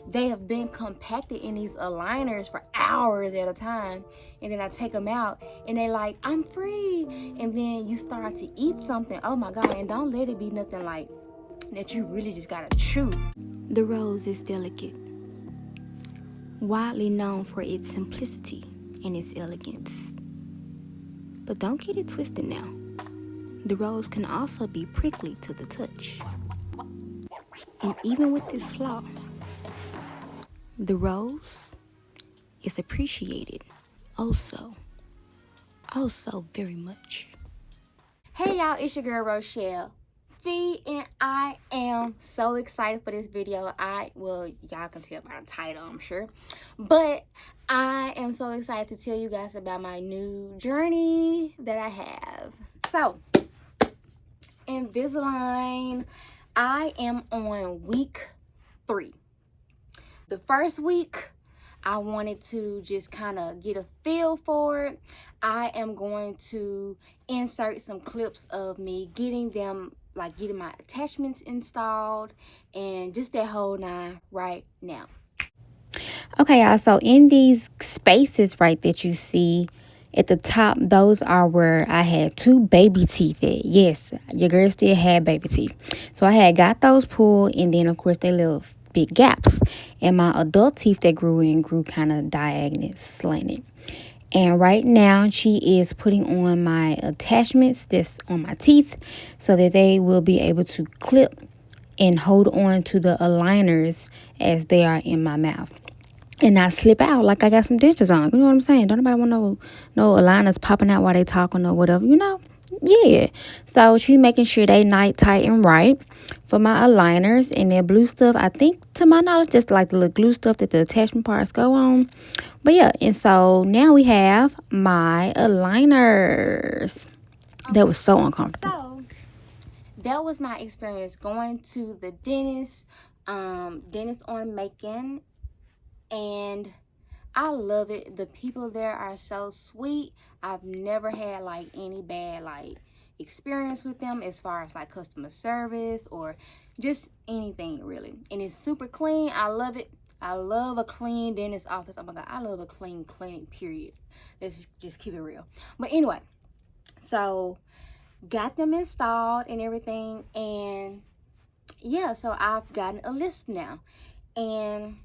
they have been compacted in these aligners for hours at a time, and then I take them out and they like, I'm free. And then you start to eat something, oh my god, and don't let it be nothing like that you really just gotta chew. The rose is delicate, widely known for its simplicity and its elegance. But don't get it twisted now. The rose can also be prickly to the touch. And even with this flaw, the rose is appreciated oh so very much. Hey y'all, it's your girl Rochelle V, and I am so excited for this video. Y'all can tell by the title, I'm sure, but I am so excited to tell you guys about my new journey that I have. So, Invisalign, I am on week 3. The first week, I wanted to just kind of get a feel for it. I am going to insert some clips of me getting my attachments installed and just that whole 9 right now. Okay, y'all, so in these spaces right that you see at the top, those are where I had 2 baby teeth at. Yes, your girl still had baby teeth. So I had got those pulled, and then of course they little big gaps. And my adult teeth that grew kind of diagonal, slanted. And right now she is putting on my attachments that's on my teeth so that they will be able to clip and hold on to the aligners as they are in my mouth and not slip out like I got some dentures on. You know what I'm saying? Don't nobody want no aligners popping out while they talking or whatever, you know? Yeah. So she's making sure they night tight and right for my aligners. And that blue stuff, I think, to my knowledge, just like the little glue stuff that the attachment parts go on. But yeah, and so now we have my aligners. That was so uncomfortable. So that was my experience going to the dentist, dentist on Macon. And I love it. The people there are so sweet. I've never had like any bad like experience with them as far as like customer service or just anything really. And it's super clean. I love it. I love a clean dentist office. Oh my god, I love a clean clinic, period. Let's just keep it real. But anyway, so got them installed and everything, and yeah, so I've gotten a lisp now, and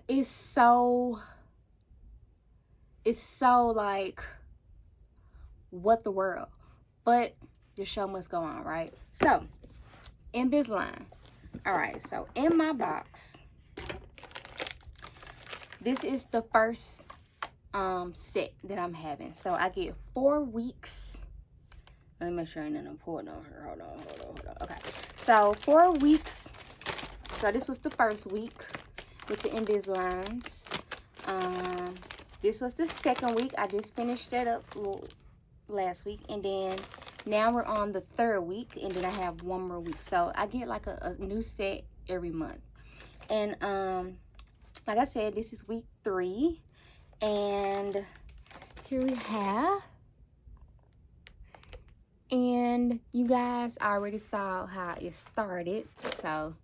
it's so like, what the world, but the show must go on, right? So Invisalign. All right, so in my box, this is the first set that I'm having. So I get 4 weeks. Let me make sure I ain't nothing important on her. Hold on. Okay, so 4 weeks. So this was the first week with the Invisaligns. This was the second week. I just finished that up last week, and then now we're on the 3rd week, and then I have 1 more week. So I get like a new set every month. And like I said, this is week 3, and here we have, and you guys already saw how it started. So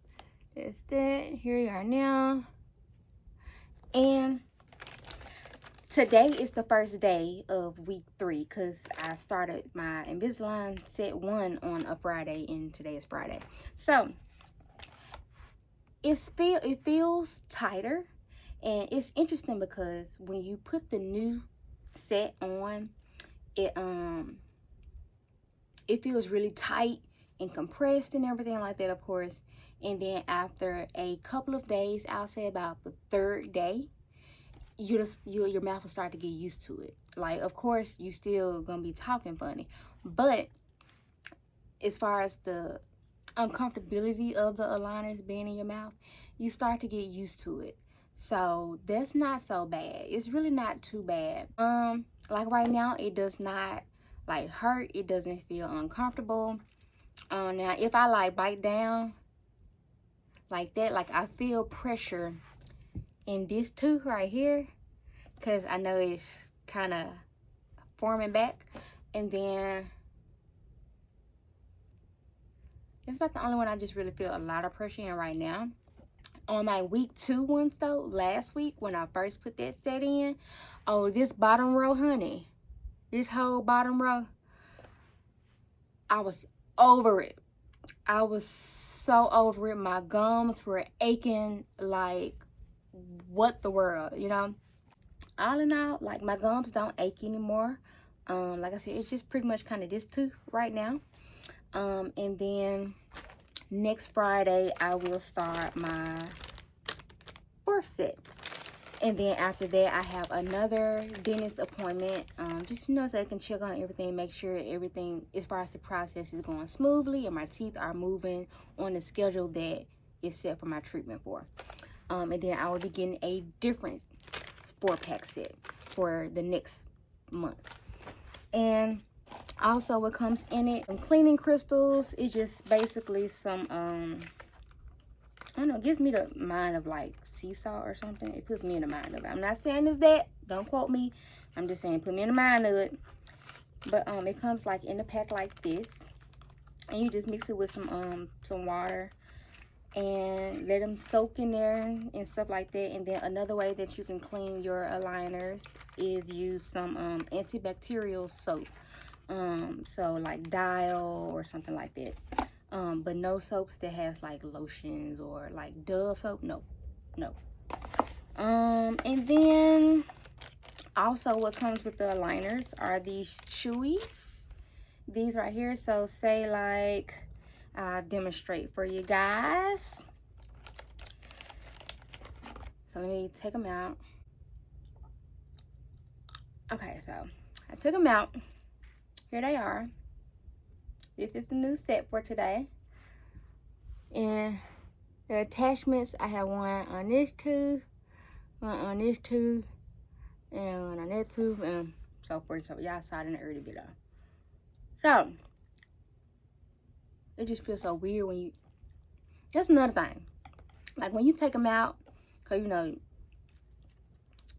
that's that. Here we are now, and today is the first day of week 3 because I started my Invisalign set 1 on a Friday, and today is Friday. So it feels tighter, and it's interesting because when you put the new set on, it feels really tight and compressed and everything like that, of course. And then after a couple of days, I'll say about the 3rd day, your mouth will start to get used to it. Like, of course, you still gonna be talking funny, but as far as the uncomfortability of the aligners being in your mouth, you start to get used to it. So that's not so bad. It's really not too bad. Like right now, it does not like hurt. It doesn't feel uncomfortable. Now if I like bite down like that, like I feel pressure in this tooth right here, because I know it's kind of forming back, and then it's about the only one I just really feel a lot of pressure in right now. On my week 2 ones though, last week when I first put that set in, oh, this bottom row, honey, this whole bottom row, I was over it. I was so over it. My gums were aching like what the world, you know. All in all, like, my gums don't ache anymore. Like I said, it's just pretty much kind of this tooth right now. And then next Friday I will start my 4th set. And then after that, I have another dentist appointment. Just, you know, so they can check on everything, make sure everything, as far as the process, is going smoothly and my teeth are moving on the schedule that is set for my treatment for. And then I will be getting a different 4-pack set for the next month. And also what comes in it, some cleaning crystals. It's just basically some, I don't know, it gives me the mind of like sea salt or something. It puts me in the mind of it. I'm not saying it's that. Don't quote me. I'm just saying put me in the mind of it. But it comes like in a pack like this. And you just mix it with some water and let them soak in there and stuff like that. And then another way that you can clean your aligners is use some antibacterial soap. So like Dial or something like that. But no soaps that has like lotions or like Dove soap. No. And then also what comes with the aligners are these chewies. These right here. So say like, I'll demonstrate for you guys. So let me take them out. Okay, so I took them out. Here they are. This is the new set for today. And the attachments, I have one on this tooth, one on this tooth, and one on that tooth, and so forth. So y'all saw it in the early video. So it just feels so weird when you, that's another thing. Like when you take them out, cause you know,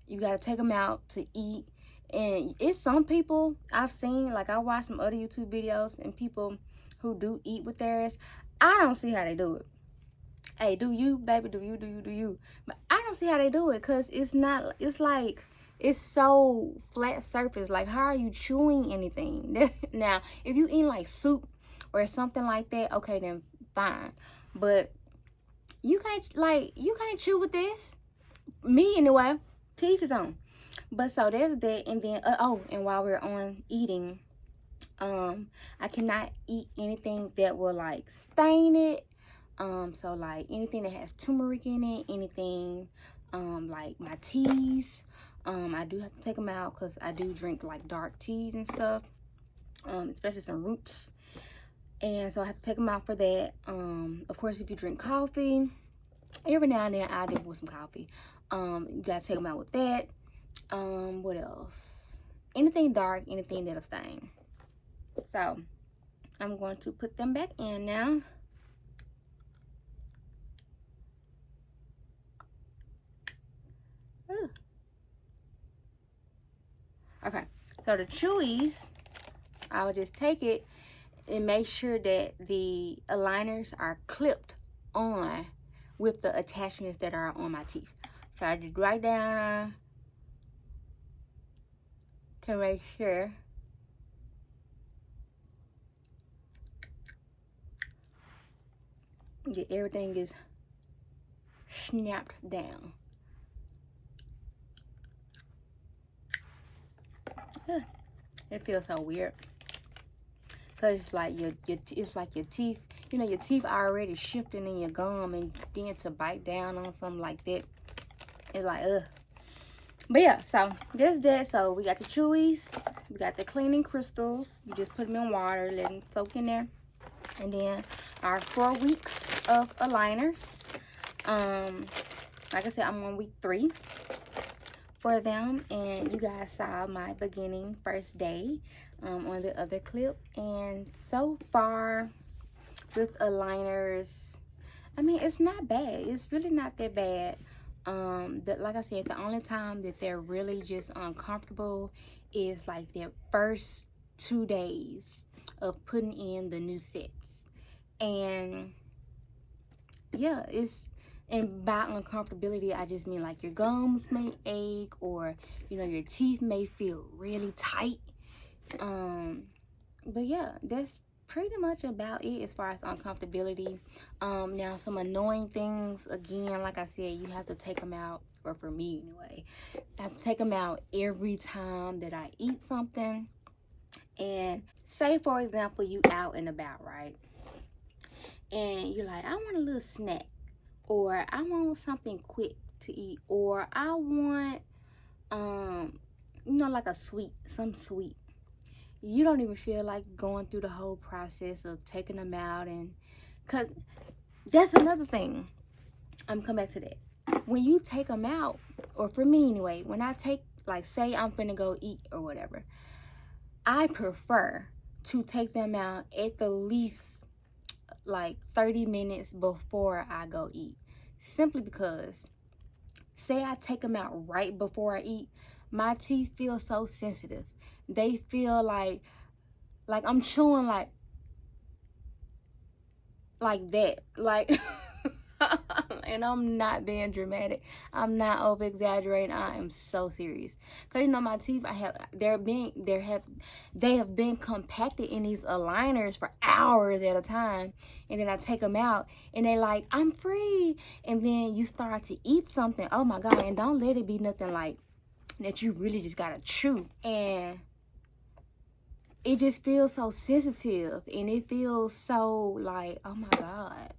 you gotta take them out to eat. And it's some people I've seen, like I watched some other YouTube videos and people who do eat with theirs. I don't see how they do it. Hey, do you, baby, do you. But I don't see how they do it, because it's not, it's like, it's so flat surface. Like, how are you chewing anything? Now, if you eat like soup or something like that, okay, then fine. But you can't chew with this. Me, anyway. Teach his own. But so there's that. And then, oh, and while we're on eating, I cannot eat anything that will like stain it. So like anything that has turmeric in it, anything like my teas, I do have to take them out because I do drink like dark teas and stuff, especially some roots, and so I have to take them out for that. Of course, if you drink coffee, every now and then I dip with some coffee. You gotta take them out with that. What else? Anything dark, anything that'll stain. So I'm going to put them back in now. Ooh. Okay, so the chewies, I will just take it and make sure that the aligners are clipped on with the attachments that are on my teeth. So I just right down to make sure that everything is snapped down. It feels so weird, cause it's like it's like your teeth. You know, your teeth are already shifting in your gum, and then to bite down on something like that, it's like ugh. But yeah, so that's that. So we got the chewies, we got the cleaning crystals. You just put them in water, let them soak in there, and then our 4 weeks of aligners. Like I said, I'm on week 3 for them, and you guys saw my beginning first day on the other clip. And so far with aligners, I mean, it's not bad. It's really not that bad. Like I said, the only time that they're really just uncomfortable is like their first 2 days of putting in the new sets. And yeah, And by uncomfortability, I just mean like your gums may ache, or your teeth may feel really tight. But yeah, that's pretty much about it as far as uncomfortability. Now some annoying things, again, like I said, you have to take them out, or for me anyway, I have to take them out every time that I eat something. And say, for example, you out and about, right? And you're like, I want a little snack, or I want something quick to eat, or I want like some sweet. You don't even feel like going through the whole process of taking them out. And because that's another thing, I'm coming back to that. When you take them out, or for me anyway, when I take, like, say I'm finna go eat or whatever, I prefer to take them out at the least like 30 minutes before I go eat. Simply because, say I take them out right before I eat, my teeth feel so sensitive. They feel like I'm chewing like that. Like, and I'm not being dramatic. I'm not over exaggerating. I am so serious. Cause my teeth, they have been compacted in these aligners for hours at a time, and then I take them out, and they like, I'm free. And then you start to eat something. Oh my God! And don't let it be nothing like that you really just gotta chew, and it just feels so sensitive, and it feels so like, oh my God.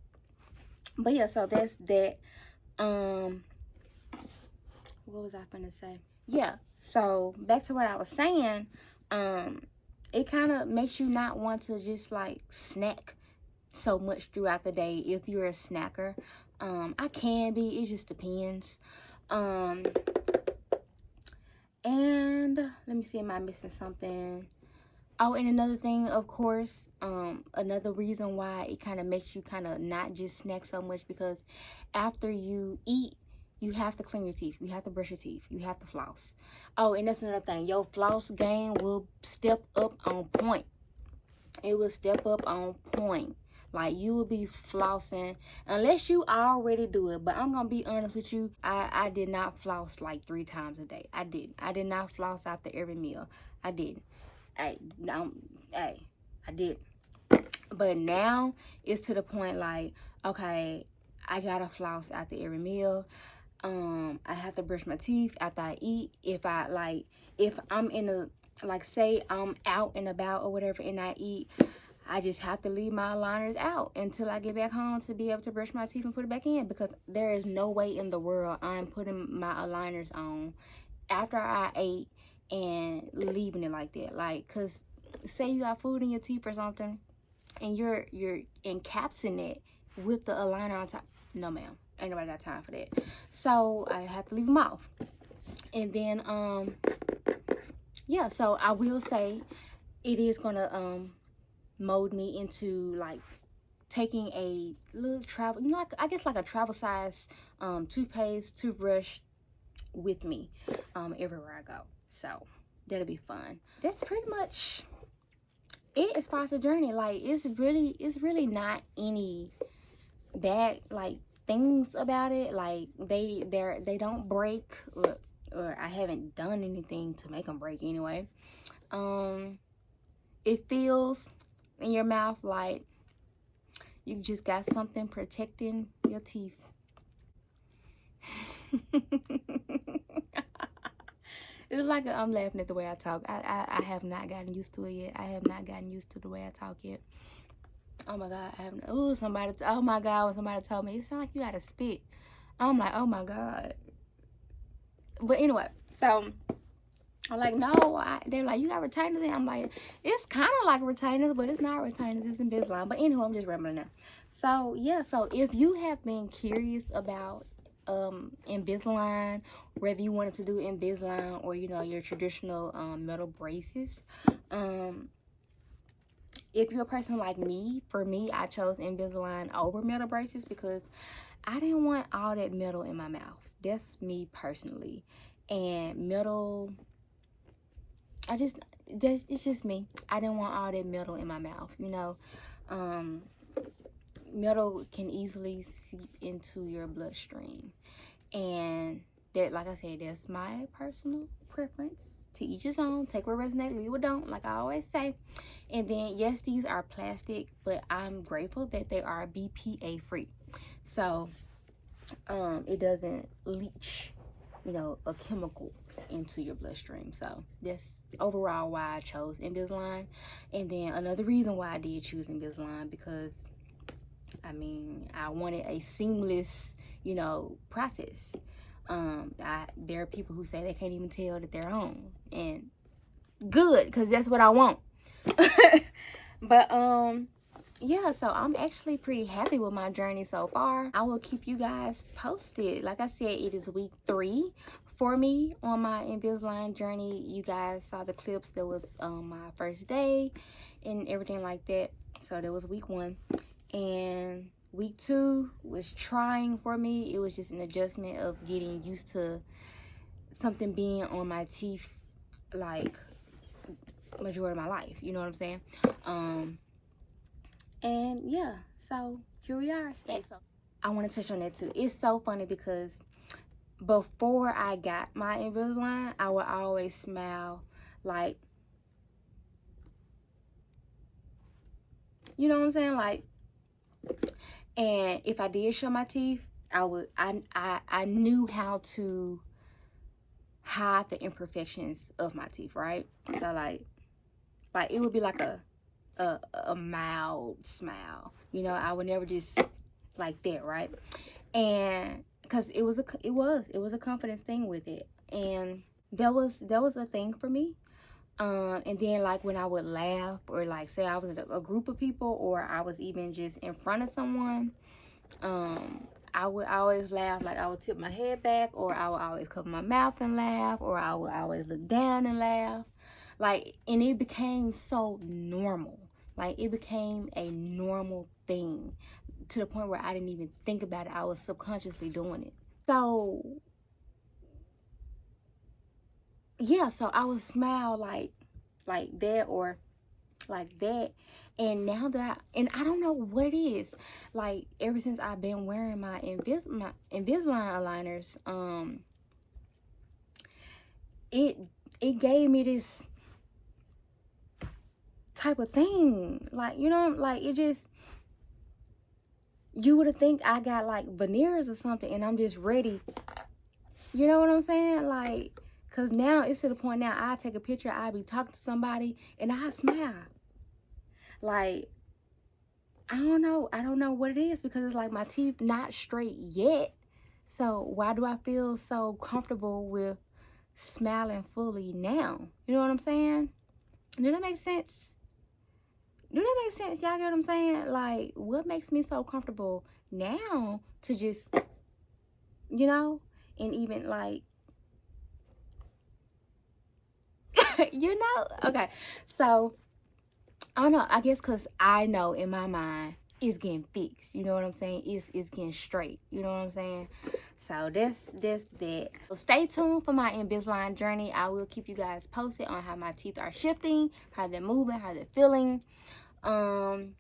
But yeah, so that's that. What was I gonna say? Yeah, so back to what I was saying. It kind of makes you not want to just like snack so much throughout the day if you're a snacker. I can be, it just depends. And let me see, am I missing something? Oh, and another thing, of course, another reason why it kind of makes you kind of not just snack so much, because after you eat, you have to clean your teeth. You have to brush your teeth. You have to floss. Oh, and that's another thing. Your floss game will step up on point. It will step up on point. Like, you will be flossing unless you already do it. But I'm going to be honest with you. I did not floss like 3 times a day. I did not floss after every meal. I didn't. I did. But now it's to the point like, okay, I gotta floss after every meal. I have to brush my teeth after I eat. If I'm in a, like, say I'm out and about or whatever and I eat, I just have to leave my aligners out until I get back home to be able to brush my teeth and put it back in, because there is no way in the world I'm putting my aligners on after I ate and leaving it like that. Like, cause say you got food in your teeth or something, and you're encapsulating it with the aligner on top. No, ma'am, ain't nobody got time for that. So I have to leave them off. And then yeah. So I will say it is gonna mold me into like taking a little travel, like, I guess like a travel size toothpaste, toothbrush with me everywhere I go. So that'll be fun. That's pretty much it as far as the journey. Like, it's really not any bad like things about it. Like, they don't break, or I haven't done anything to make them break anyway. It feels in your mouth like you just got something protecting your teeth. It's like I'm laughing at the way I talk. I have not gotten used to it yet. I have not gotten used to the way I talk yet. Oh my God, I haven't. Oh my God, when somebody told me, it sounds like you gotta spit. I'm like, oh my God. But anyway, so I'm like, no. They're like, you got retainers in? I'm like, it's kind of like retainers, but it's not retainers. It's Invisalign. But anyway, I'm just rambling now. So yeah, so if you have been curious about Invisalign, whether you wanted to do Invisalign or your traditional metal braces, if you're a person like me, for me, I chose Invisalign over metal braces because I didn't want all that metal in my mouth. That's me personally. And metal, it's just me. I didn't want all that metal in my mouth, metal can easily seep into your bloodstream. And that, like I said, that's my personal preference. To each his own. Take what resonates, leave what don't, like I always say. And then, yes, these are plastic, but I'm grateful that they are BPA free. So, it doesn't leach, you know, a chemical into your bloodstream. So that's overall why I chose Invisalign. And then another reason why I did choose Invisalign, because I mean, I wanted a seamless, you know, process. There are people who say they can't even tell that they're home, and good, because that's what I want. But yeah, so I'm actually pretty happy with my journey so far. I will keep you guys posted. Like I said, it is week 3 for me on my Invisalign journey. You guys saw the clips. That was my first day and everything like that. So that was week 1. And week 2 was trying for me. It was just an adjustment of getting used to something being on my teeth like majority of my life. You know what I'm saying? And yeah, so here we are. I want to touch on that too. It's so funny because before I got my Invisalign, I would always smile like, you know what I'm saying? Like, and if I did show my teeth, I knew how to hide the imperfections of my teeth, right? So like it would be like a mild smile, you know. I would never just like that, right? And because it was a confidence thing with it, and that was a thing for me. And then like when I would laugh, or like say I was in a group of people, or I was even just in front of someone, I would always laugh. Like I would tip my head back, or I would always cover my mouth and laugh, or I would always look down and laugh. Like, and it became so normal. Like, it became a normal thing to the point where I didn't even think about it. I was subconsciously doing it. So, yeah, so I would smile like that, or like that. And now that I don't know what it is. Like, ever since I've been wearing my Invisalign aligners, it gave me this type of thing, like, you know, like it just, you would have think I got like veneers or something and I'm just ready, you know what I'm saying? Like, because now it's to the point now I take a picture, I be talking to somebody and I smile. Like, I don't know what it is, because it's like my teeth not straight yet, so why do I feel so comfortable with smiling fully now? You know what I'm saying? Do that make sense? Do that make sense? Y'all get what I'm saying? Like, what makes me so comfortable now to just, you know, and even like, you know? Okay, so, I don't know. I guess because I know in my mind it's getting fixed. You know what I'm saying? It's getting straight. You know what I'm saying? So, that's that. So, stay tuned for my Invisalign journey. I will keep you guys posted on how my teeth are shifting, how they're moving, how they're feeling. And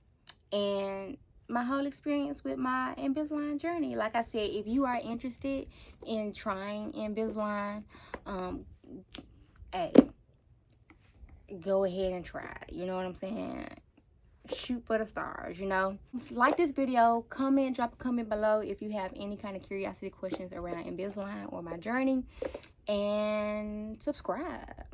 my whole experience with my Invisalign journey. Like I said, if you are interested in trying Invisalign, hey, go ahead and try it. You know what I'm saying? Shoot for the stars, you know. Like this video, comment, drop a comment below if you have any kind of curiosity questions around Invisalign or my journey, and subscribe.